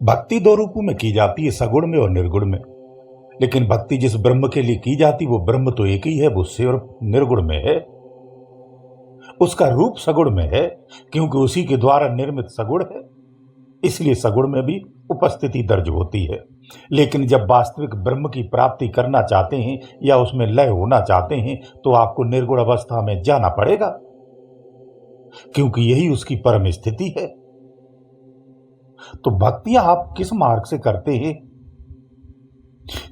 भक्ति दो रूपों में की जाती है, सगुण में और निर्गुण में। लेकिन भक्ति जिस ब्रह्म के लिए की जाती वो ब्रह्म तो एक ही है, वो सिर्फ निर्गुण में है। उसका रूप सगुण में है क्योंकि उसी के द्वारा निर्मित सगुण है, इसलिए सगुण में भी उपस्थिति दर्ज होती है। लेकिन जब वास्तविक ब्रह्म की प्राप्ति करना चाहते हैं या उसमें लय होना चाहते हैं तो आपको निर्गुण अवस्था में जाना पड़ेगा, क्योंकि यही उसकी परम स्थिति है। तो भक्तियां आप किस मार्ग से करते हैं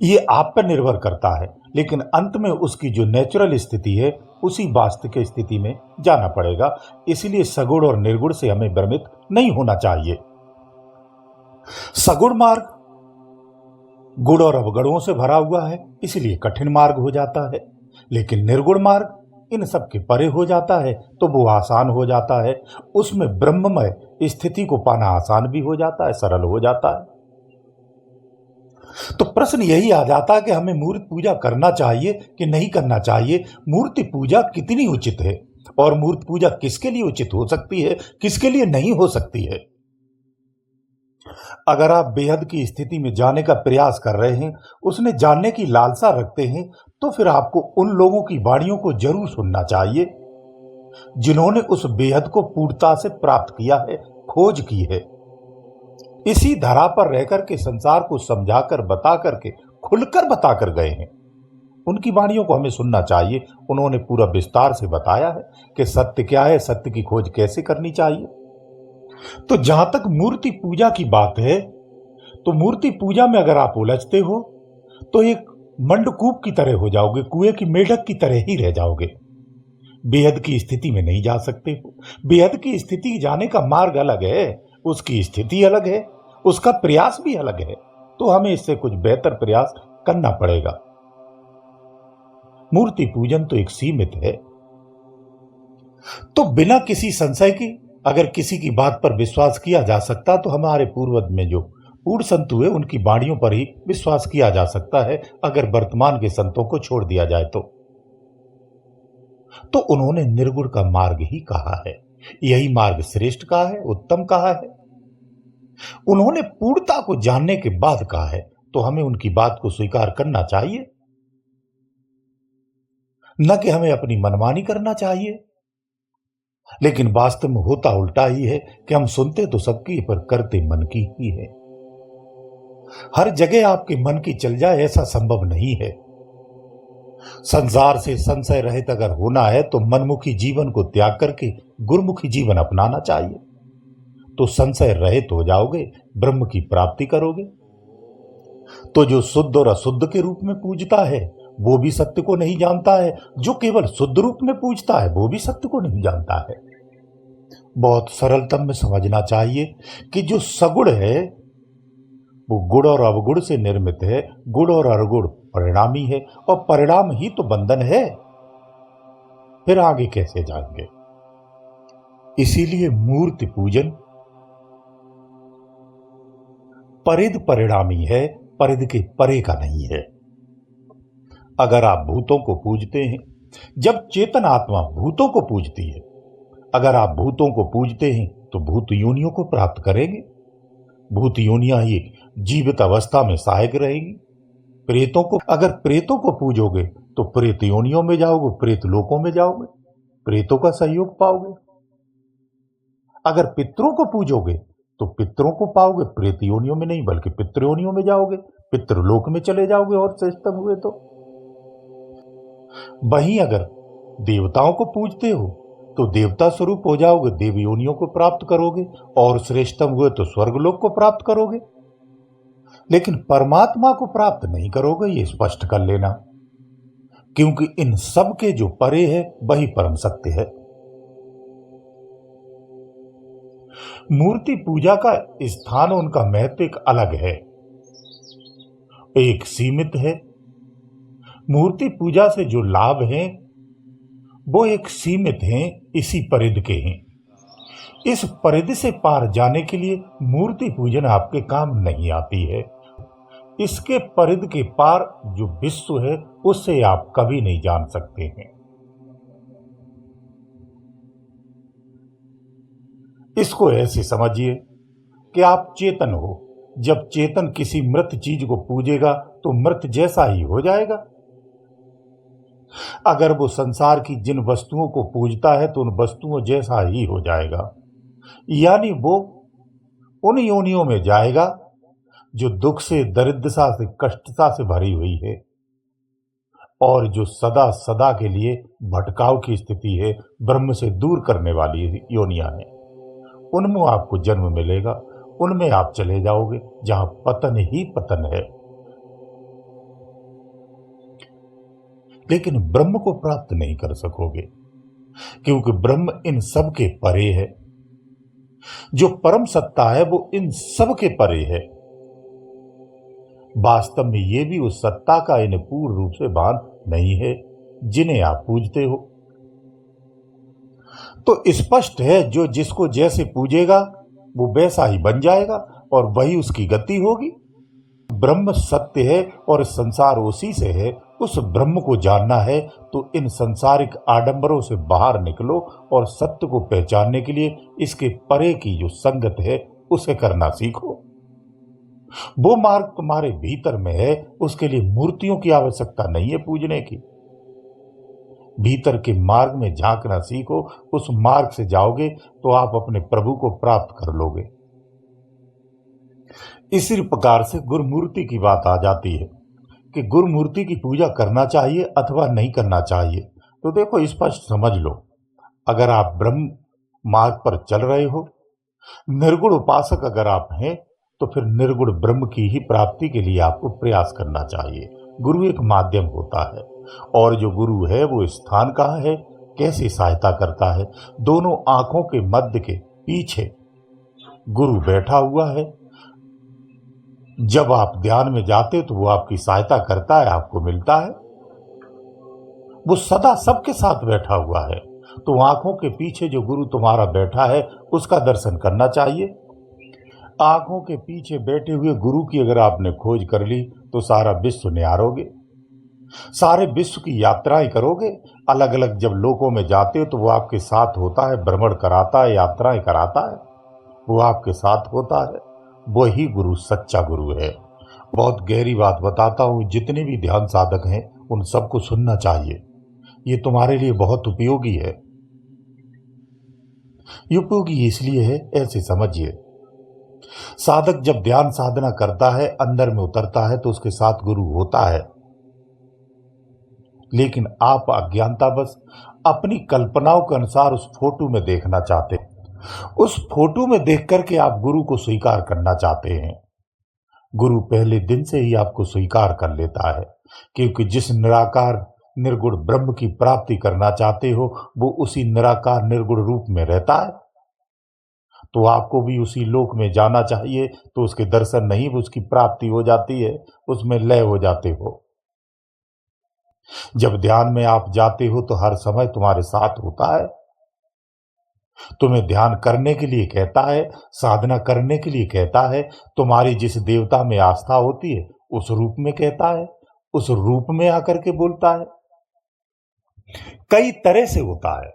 ये आप पर निर्भर करता है, लेकिन अंत में उसकी जो नेचुरल स्थिति है उसी वास्तविक स्थिति में जाना पड़ेगा। इसलिए सगुण और निर्गुण से हमें भ्रमित नहीं होना चाहिए। सगुण मार्ग गुण और अवगुणों से भरा हुआ है, इसलिए कठिन मार्ग हो जाता है। लेकिन निर्गुण मार्ग इन सब के परे हो जाता है तो वो आसान हो जाता है। उसमें ब्रह्ममय स्थिति को पाना आसान भी हो जाता है, सरल हो जाता है। तो प्रश्न यही आ जाता है कि हमें मूर्ति पूजा करना चाहिए कि नहीं करना चाहिए। मूर्ति पूजा कितनी उचित है और मूर्ति पूजा किसके लिए उचित हो सकती है, किसके लिए नहीं हो सकती है। अगर आप बेहद की स्थिति में जाने का प्रयास कर रहे हैं, उसने जानने की लालसा रखते हैं, तो फिर आपको उन लोगों की वाणियों को जरूर सुनना चाहिए जिन्होंने उस बेहद को पूर्णता से प्राप्त किया है, खोज की है। इसी धरा पर रहकर के संसार को समझाकर बताकर के खुलकर बताकर गए हैं, उनकी वाणियों को हमें सुनना चाहिए। उन्होंने पूरा विस्तार से बताया है कि सत्य क्या है, सत्य की खोज कैसे करनी चाहिए। तो जहां तक मूर्ति पूजा की बात है, तो मूर्ति पूजा में अगर आप उलझते हो तो एक मंडकूप की तरह हो जाओगे, कुएं की मेढक की तरह ही रह जाओगे। बेहद की स्थिति में नहीं जा सकते हो। बेहद की स्थिति जाने का मार्ग अलग है, उसकी स्थिति अलग है, उसका प्रयास भी अलग है। तो हमें इससे कुछ बेहतर प्रयास करना पड़ेगा। मूर्ति पूजन तो एक सीमित है। तो बिना किसी संशय की अगर किसी की बात पर विश्वास किया जा सकता तो हमारे पूर्वज में जो पूर्ण संत हुए उनकी वाणियों पर ही विश्वास किया जा सकता है, अगर वर्तमान के संतों को छोड़ दिया जाए तो उन्होंने निर्गुण का मार्ग ही कहा है। यही मार्ग श्रेष्ठ कहा है, उत्तम कहा है। उन्होंने पूर्णता को जानने के बाद कहा है, तो हमें उनकी बात को स्वीकार करना चाहिए, न कि हमें अपनी मनमानी करना चाहिए। लेकिन वास्तव में होता उल्टा ही है कि हम सुनते तो सबकी पर करते मन की ही है। हर जगह आपके मन की चल जाए ऐसा संभव नहीं है। संसार से संशय रहित अगर होना है तो मनमुखी जीवन को त्याग करके गुरुमुखी जीवन अपनाना चाहिए। तो संशय रहित हो जाओगे, ब्रह्म की प्राप्ति करोगे। तो जो शुद्ध और अशुद्ध के रूप में पूजता है वो भी सत्य को नहीं जानता है, जो केवल शुद्ध रूप में पूजता है वो भी सत्य को नहीं जानता है। बहुत सरलतम में समझना चाहिए कि जो सगुण है वो गुण और अवगुण से निर्मित है। गुण और अवगुण परिणामी है और परिणाम ही तो बंधन है, फिर आगे कैसे जाएंगे। इसीलिए मूर्ति पूजन परिध परिणामी है, परिध के परे का नहीं है। अगर आप भूतों को पूजते हैं, जब चेतन आत्मा भूतों को पूजती है, अगर आप भूतों को पूजते हैं तो भूत योनियों को प्राप्त करेंगे। भूत योनियां ही जीवित अवस्था में सहायक रहेगी। प्रेतों को अगर प्रेतों को पूजोगे तो प्रेत योनियों में जाओगे, प्रेत लोकों में जाओगे, प्रेतों का सहयोग पाओगे। अगर पितरों को पूजोगे तो पितरों को पाओगे, प्रेत योनियों में नहीं बल्कि पितृ योनियों में जाओगे, पितृलोक में चले जाओगे और श्रेष्ठतम हुए तो। वहीं अगर देवताओं को पूजते हो तो देवता स्वरूप हो जाओगे, देव योनियों को प्राप्त करोगे और श्रेष्ठतम हुए तो स्वर्गलोक को प्राप्त करोगे। लेकिन परमात्मा को प्राप्त नहीं करोगे, ये स्पष्ट कर लेना, क्योंकि इन सब के जो परे है वही परम सत्य है। मूर्ति पूजा का स्थान, उनका महत्व एक अलग है, एक सीमित है। मूर्ति पूजा से जो लाभ हैं वो एक सीमित हैं, इसी परिधि के हैं। इस परिधि से पार जाने के लिए मूर्ति पूजन आपके काम नहीं आती है। इसके परिधि के पार जो विश्व है उससे आप कभी नहीं जान सकते हैं। इसको ऐसे समझिए कि आप चेतन हो, जब चेतन किसी मृत चीज को पूजेगा तो मृत जैसा ही हो जाएगा। अगर वो संसार की जिन वस्तुओं को पूजता है तो उन वस्तुओं जैसा ही हो जाएगा, यानी वो उन योनियों में जाएगा जो दुख से, दरिद्रता से, कष्टता से भरी हुई है और जो सदा सदा के लिए भटकाव की स्थिति है, ब्रह्म से दूर करने वाली योनियां हैं। उनमें आपको जन्म मिलेगा, उनमें आप चले जाओगे जहां पतन ही पतन है। लेकिन ब्रह्म को प्राप्त नहीं कर सकोगे, क्योंकि ब्रह्म इन सब के परे है। जो परम सत्ता है वो इन सब के परे है। वास्तव में ये भी उस सत्ता का इन्हें पूर्ण रूप से भान नहीं है जिन्हें आप पूजते हो। तो स्पष्ट है, जो जिसको जैसे पूजेगा वो वैसा ही बन जाएगा और वही उसकी गति होगी। ब्रह्म सत्य है और संसार उसी से है। उस ब्रह्म को जानना है तो इन सांसारिक आडंबरों से बाहर निकलो और सत्य को पहचानने के लिए इसके परे की जो संगत है उसे करना सीखो। वो मार्ग तुम्हारे भीतर में है, उसके लिए मूर्तियों की आवश्यकता नहीं है पूजने की। भीतर के मार्ग में झांकना सीखो, उस मार्ग से जाओगे तो आप अपने प्रभु को प्राप्त कर लोगे। इसी प्रकार से गुरुमूर्ति की बात आ जाती है कि गुरुमूर्ति की पूजा करना चाहिए अथवा नहीं करना चाहिए। तो देखो, स्पष्ट समझ लो, अगर आप ब्रह्म मार्ग पर चल रहे हो, निर्गुण उपासक अगर आप हैं, तो फिर निर्गुण ब्रह्म की ही प्राप्ति के लिए आपको प्रयास करना चाहिए। गुरु एक माध्यम होता है और जो गुरु है वो स्थान कहाँ है, कैसे सहायता करता है। दोनों आंखों के मध्य के पीछे गुरु बैठा हुआ है। जब आप ध्यान में जाते तो वो आपकी सहायता करता है, आपको मिलता है। वो सदा सबके साथ बैठा हुआ है। तो आंखों के पीछे जो गुरु तुम्हारा बैठा है उसका दर्शन करना चाहिए। आंखों के पीछे बैठे हुए गुरु की अगर आपने खोज कर ली तो सारा विश्व निहारोगे, सारे विश्व की यात्राएं करोगे। अलग अलग जब लोकों में जाते हो तो वो आपके साथ होता है, भ्रमण कराता है, यात्राएं कराता है, वो आपके साथ होता है। वही गुरु सच्चा गुरु है। बहुत गहरी बात बताता हूं, जितने भी ध्यान साधक हैं उन सबको सुनना चाहिए। ये तुम्हारे लिए बहुत उपयोगी है। उपयोगी इसलिए है, ऐसे समझिए, साधक जब ध्यान साधना करता है, अंदर में उतरता है तो उसके साथ गुरु होता है। लेकिन आप अज्ञानतावश अपनी कल्पनाओं के अनुसार उस फोटो में देखना चाहते हैं। उस फोटो में देख करके आप गुरु को स्वीकार करना चाहते हैं। गुरु पहले दिन से ही आपको स्वीकार कर लेता है, क्योंकि जिस निराकार निर्गुण ब्रह्म की प्राप्ति करना चाहते हो वो उसी निराकार निर्गुण रूप में रहता है। तो आपको भी उसी लोक में जाना चाहिए, तो उसके दर्शन नहीं, उसकी प्राप्ति हो जाती है, उसमें लय हो जाते हो। जब ध्यान में आप जाते हो तो हर समय तुम्हारे साथ होता है, तुम्हें ध्यान करने के लिए कहता है, साधना करने के लिए कहता है। तुम्हारी जिस देवता में आस्था होती है उस रूप में कहता है, उस रूप में आकर के बोलता है। कई तरह से होता है,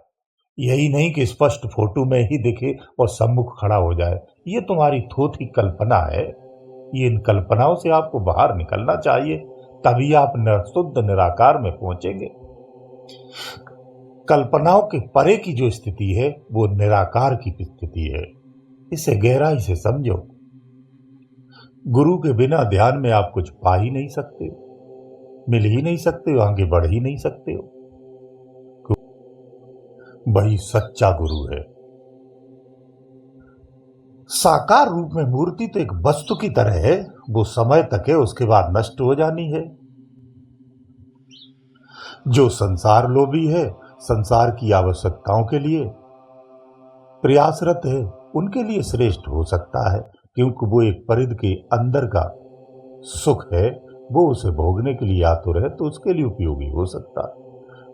यही नहीं कि स्पष्ट फोटो में ही दिखे और सम्मुख खड़ा हो जाए। ये तुम्हारी थोथी कल्पना है। ये इन कल्पनाओं से आपको बाहर निकलना चाहिए, तभी आप शुद्ध निराकार में पहुंचेंगे। कल्पनाओं के परे की जो स्थिति है वो निराकार की स्थिति है। इसे गहराई से समझो। गुरु के बिना ध्यान में आप कुछ पा ही नहीं सकते, मिल ही नहीं सकते हो, आगे बढ़ ही नहीं सकते हो। वही सच्चा गुरु है। साकार रूप में मूर्ति तो एक वस्तु की तरह है, वो समय तक है, उसके बाद नष्ट हो जानी है। जो संसार लोभी है, संसार की आवश्यकताओं के लिए प्रयासरत है, उनके लिए श्रेष्ठ हो सकता है, क्योंकि वो एक परिधि के अंदर का सुख है, वो उसे भोगने के लिए आतुर है, तो उसके लिए उपयोगी हो सकता है।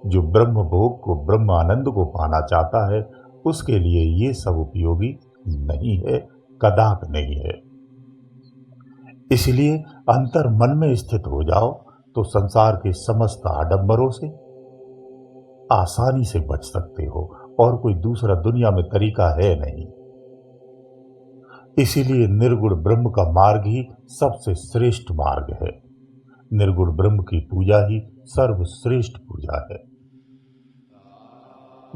जो ब्रह्म भोग को, ब्रह्म आनंद को पाना चाहता है, उसके लिए ये सब उपयोगी नहीं है, कदाप नहीं है। इसलिए अंतर मन में स्थित हो जाओ तो संसार के समस्त आडंबरों से आसानी से बच सकते हो, और कोई दूसरा दुनिया में तरीका है नहीं। इसीलिए निर्गुण ब्रह्म का मार्ग ही सबसे श्रेष्ठ मार्ग है। निर्गुण ब्रह्म की पूजा ही सर्वश्रेष्ठ पूजा है।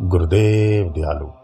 गुरुदेव दयालु।